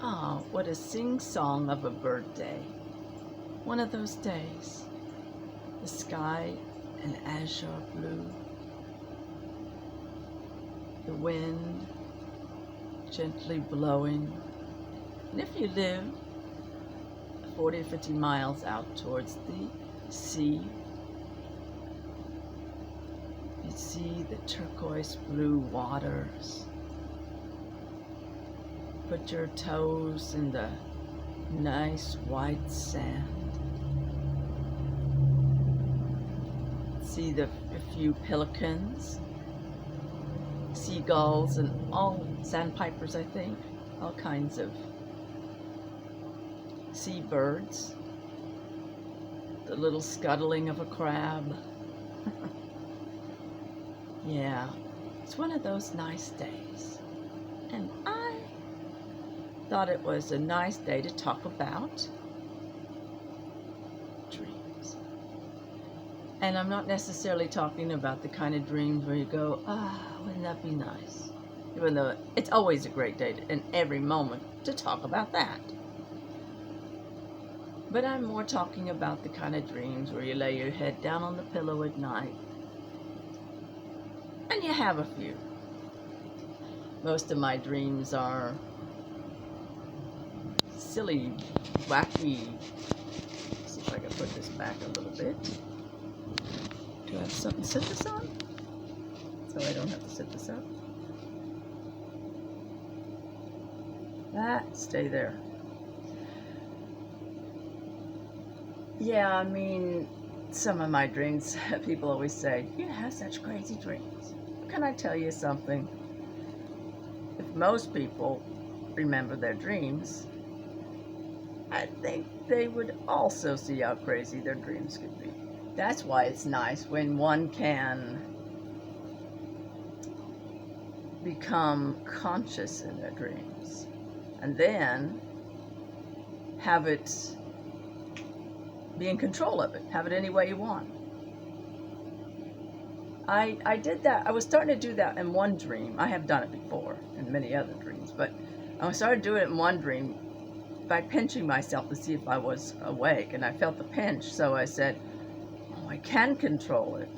Ah, what a sing-song of a birthday. One of those days. The sky an azure blue. The wind gently blowing. And if you live 40 or 50 miles out towards the sea, you see the turquoise blue waters. Put your toes in the nice white sand. See a few pelicans, seagulls, and all sandpipers, I think, all kinds of seabirds. The little scuttling of a crab. Yeah, it's one of those nice days. And I thought it was a nice day to talk about dreams. And I'm not necessarily talking about the kind of dreams where you go, wouldn't that be nice? Even though it's always a great day in every moment to talk about that. But I'm more talking about the kind of dreams where you lay your head down on the pillow at night and you have a few. Most of my dreams are silly, wacky. Let's see if I can put this back a little bit. Do I have something to sit this on? So I don't have to sit this up. Stay there. Yeah, I mean, some of my dreams, people always say, you have such crazy dreams. Can I tell you something? If most people remember their dreams, I think they would also see how crazy their dreams could be. That's why it's nice when one can become conscious in their dreams and then have it be in control of it, have it any way you want. I did that. I was starting to do that in one dream. I have done it before in many other dreams, but I started doing it in one dream by pinching myself to see if I was awake, and I felt the pinch, so I said, oh, I can control it.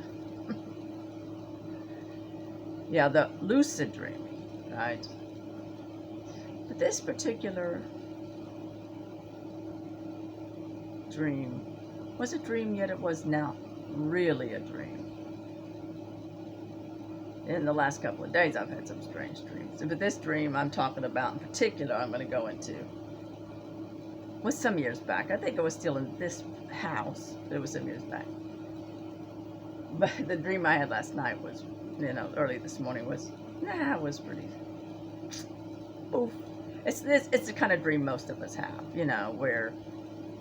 Yeah, the lucid dreaming, right? But this particular dream was a dream, yet it was not really a dream. In the last couple of days, I've had some strange dreams. But this dream I'm talking about in particular, I'm going to go into, was some years back. I think I was still in this house, but it was some years back. But the dream I had last night was, early this morning was, it was pretty, oof. It's the kind of dream most of us have, where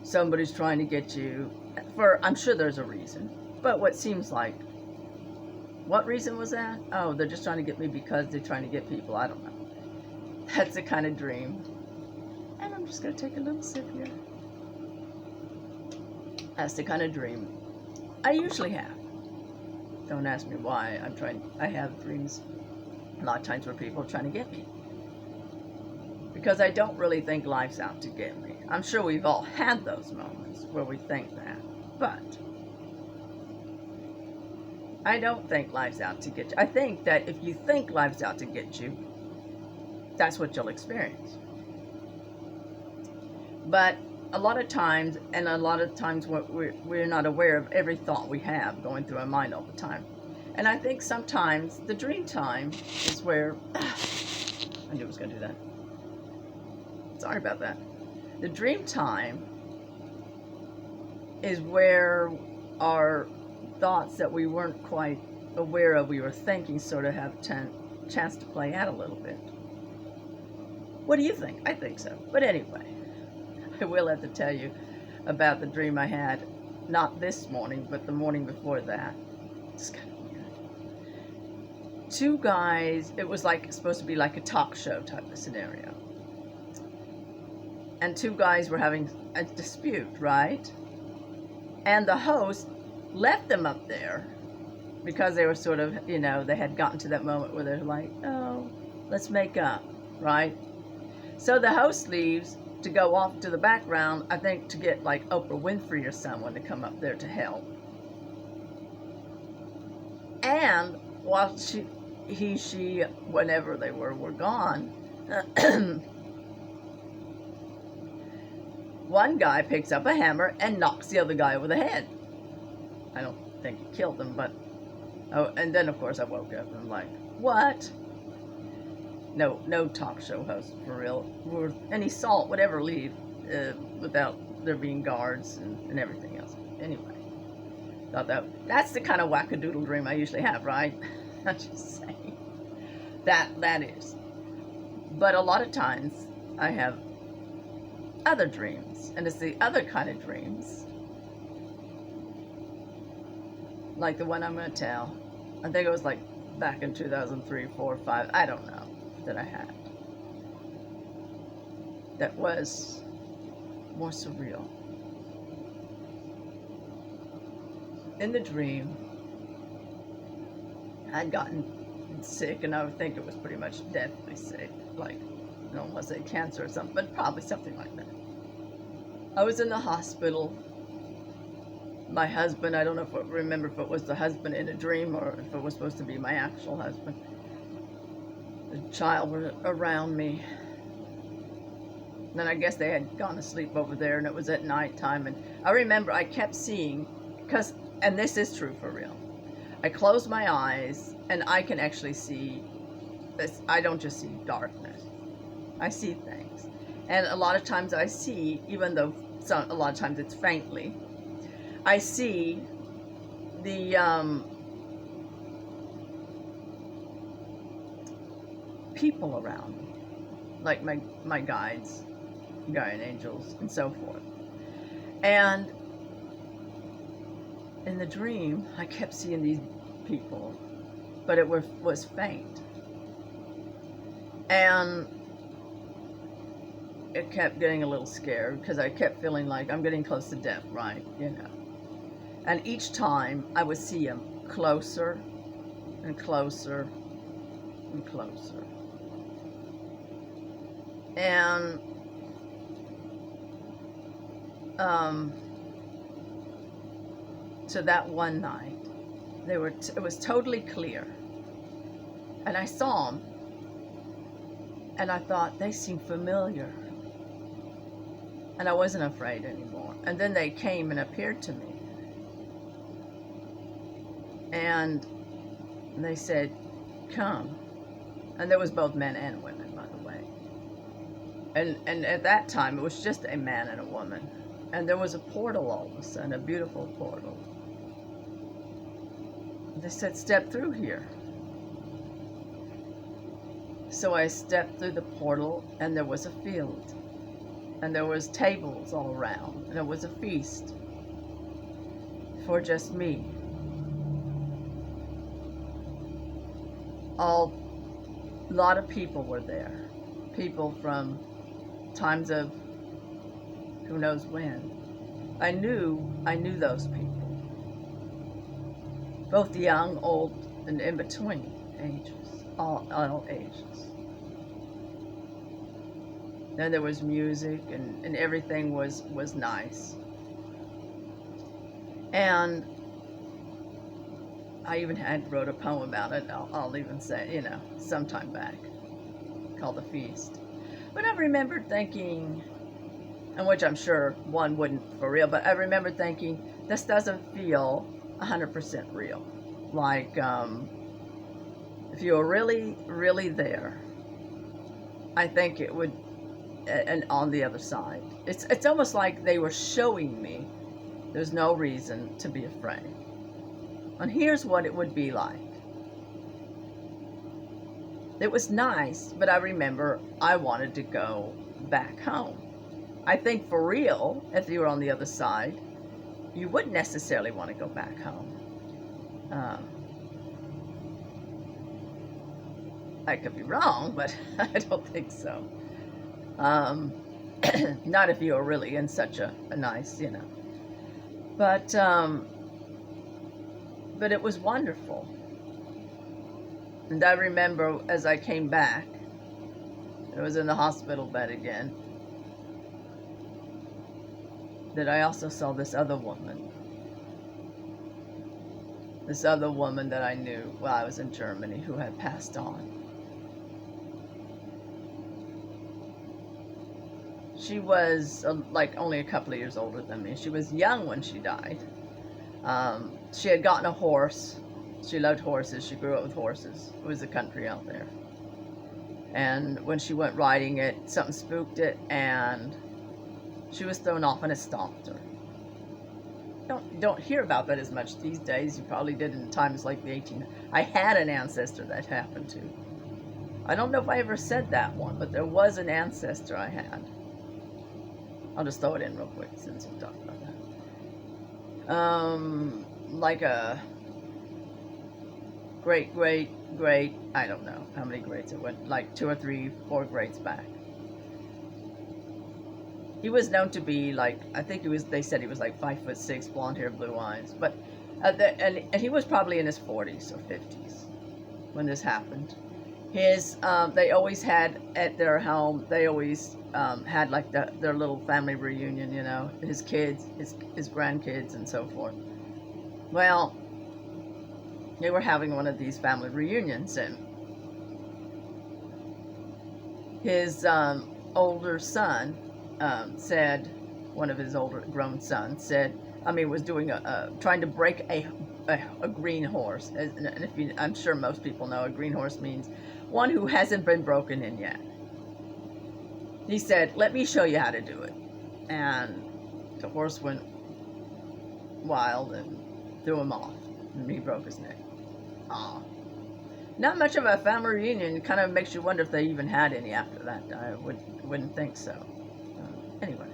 somebody's trying to get you I'm sure there's a reason, but what seems like, what reason was that? Oh, they're just trying to get me because they're trying to get people. I don't know. That's the kind of dream. And I'm just going to take a little sip here. That's the kind of dream I usually have. Don't ask me why. I have dreams a lot of times where people are trying to get me. Because I don't really think life's out to get me. I'm sure we've all had those moments where we think that. But I don't think life's out to get you. I think that if you think life's out to get you, that's what you'll experience. But a lot of times we're not aware of every thought we have going through our mind all the time. And I think sometimes the dream time is where, I knew I was going to do that. Sorry about that. The dream time is where our thoughts that we weren't quite aware of, we were thinking, sort of have a chance to play out a little bit. What do you think? I think so. But anyway, I will have to tell you about the dream I had, not this morning, but the morning before that. It's kind of weird. Two guys, it was supposed to be like a talk show type of scenario. And two guys were having a dispute, right? And the host left them up there because they were sort of, they had gotten to that moment where they're like, oh, let's make up, right? So the host leaves to go off to the background, I think to get like Oprah Winfrey or someone to come up there to help. And while she, whenever they were gone, one guy picks up a hammer and knocks the other guy over the head. I don't think he killed him, but oh, and then of course I woke up and I'm like, what? No talk show host for real. Or any salt would ever leave without there being guards and everything else. Anyway, thought that's the kind of wackadoodle dream I usually have, right? I'm just saying. That is. But a lot of times I have other dreams, and it's the other kind of dreams, like the one I'm going to tell. I think it was like back in 2003, 4, 5, I don't know, that I had. That was more surreal. In the dream, I'd gotten sick, and I would think it was pretty much deathly sick, like, I don't want to say cancer or something, but probably something like that. I was in the hospital. My husband, I don't know if remember if it was the husband in a dream or if it was supposed to be my actual husband. The child was around me. And then I guess they had gone to sleep over there, and it was at nighttime. And I remember I kept seeing, and this is true for real, I close my eyes and I can actually see this. I don't just see darkness. I see things. And a lot of times I see, even though a lot of times it's faintly, I see the people around me, like my guides, guardian angels, and so forth. And in the dream, I kept seeing these people, but it was faint. And it kept getting a little scared because I kept feeling like I'm getting close to death, right? You know. And each time I would see them closer and closer and closer. And so that one night, it was totally clear. And I saw them, and I thought, they seem familiar. And I wasn't afraid anymore. And then they came and appeared to me. And they said, come. And there was both men and women, by the way. And at that time, it was just a man and a woman. And there was a portal all of a sudden, a beautiful portal. They said, step through here. So I stepped through the portal, and there was a field. And there was tables all around, and it was a feast for just me. A lot of people were there. People from times of who knows when. I knew those people. Both young, old, and in between ages, all ages. Then there was music, and everything was nice. And I even wrote a poem about it. I'll even say, sometime back, called The Feast. But I remembered thinking, and which I'm sure one wouldn't for real, but I remember thinking, this doesn't feel 100% real. Like, if you were really, really there, I think it would, and on the other side. It's almost like they were showing me there's no reason to be afraid. And here's what it would be like. It was nice, but I remember I wanted to go back home. I think for real, if you were on the other side, you wouldn't necessarily want to go back home. I could be wrong, but I don't think so. Not if you were really in such a nice, But it was wonderful. And I remember as I came back, I was in the hospital bed again, that I also saw this other woman. This other woman that I knew while I was in Germany who had passed on. She was like only a couple of years older than me. She was young when she died. She had gotten a horse. She loved horses. She grew up with horses. It was a country out there. And when she went riding it, something spooked it, and she was thrown off and it stomped her. Don't hear about that as much these days. You probably did in times like the 1800s. I had an ancestor that happened to. I don't know if I ever said that one, but there was an ancestor I had. I'll just throw it in real quick since we talked about that. Like a great, I don't know how many greats it went, like 2 or 3, 4 greats back. He was known to be like, I think he was, they said he was like 5'6", blonde hair, blue eyes. But, and he was probably in his 40s or 50s when this happened. They always had at their home, they always had like their little family reunion, you know, his kids, his grandkids and so forth. Well, they were having one of these family reunions, and his older son said, one of his older grown sons said, was doing trying to break a green horse. And I'm sure most people know a green horse means one who hasn't been broken in yet. He said, "Let me show you how to do it." And the horse went wild and threw him off, and he broke his neck. Aw. Not much of a family reunion. Kind of makes you wonder if they even had any after that. I wouldn't think so. Anyway.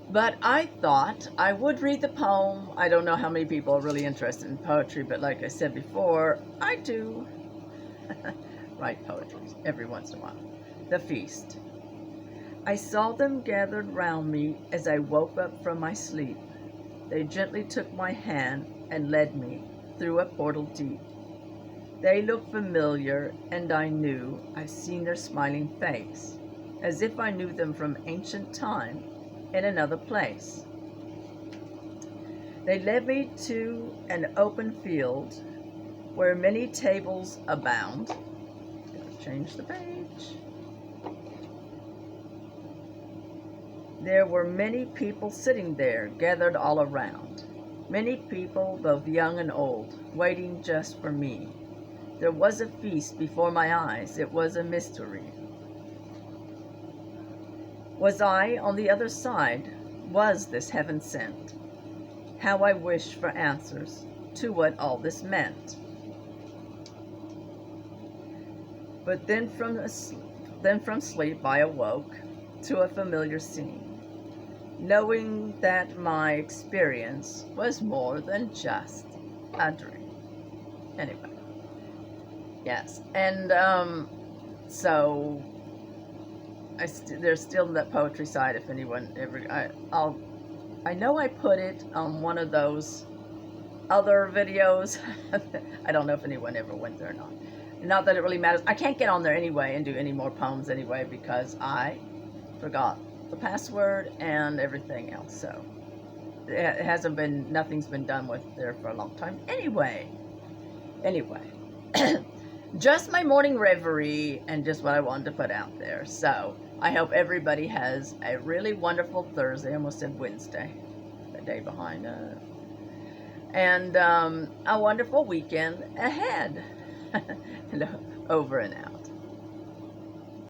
But I thought I would read the poem. I don't know how many people are really interested in poetry, but like I said before, I do write poetry every once in a while. The Feast. I saw them gathered round me as I woke up from my sleep. They gently took my hand and led me through a portal deep. They looked familiar, and I knew I'd seen their smiling face, as if I knew them from ancient time in another place. They led me to an open field where many tables abound. Change the page. There were many people sitting there, gathered all around. Many people, both young and old, waiting just for me. There was a feast before my eyes. It was a mystery. Was I on the other side? Was this heaven sent? How I wished for answers to what all this meant. But then from sleep I awoke to a familiar scene, knowing that my experience was more than just a dream. Anyway, yes, and so there's still that poetry side. If anyone ever, I know I put it on one of those other videos. I don't know if anyone ever went there or not. Not that it really matters. I can't get on there anyway and do any more poems anyway because I forgot the password and everything else. So it hasn't been, nothing's been done with there for a long time. Anyway, just my morning reverie and just what I wanted to put out there. So I hope everybody has a really wonderful Thursday. I almost said Wednesday, the day behind. And a wonderful weekend ahead. Over and out.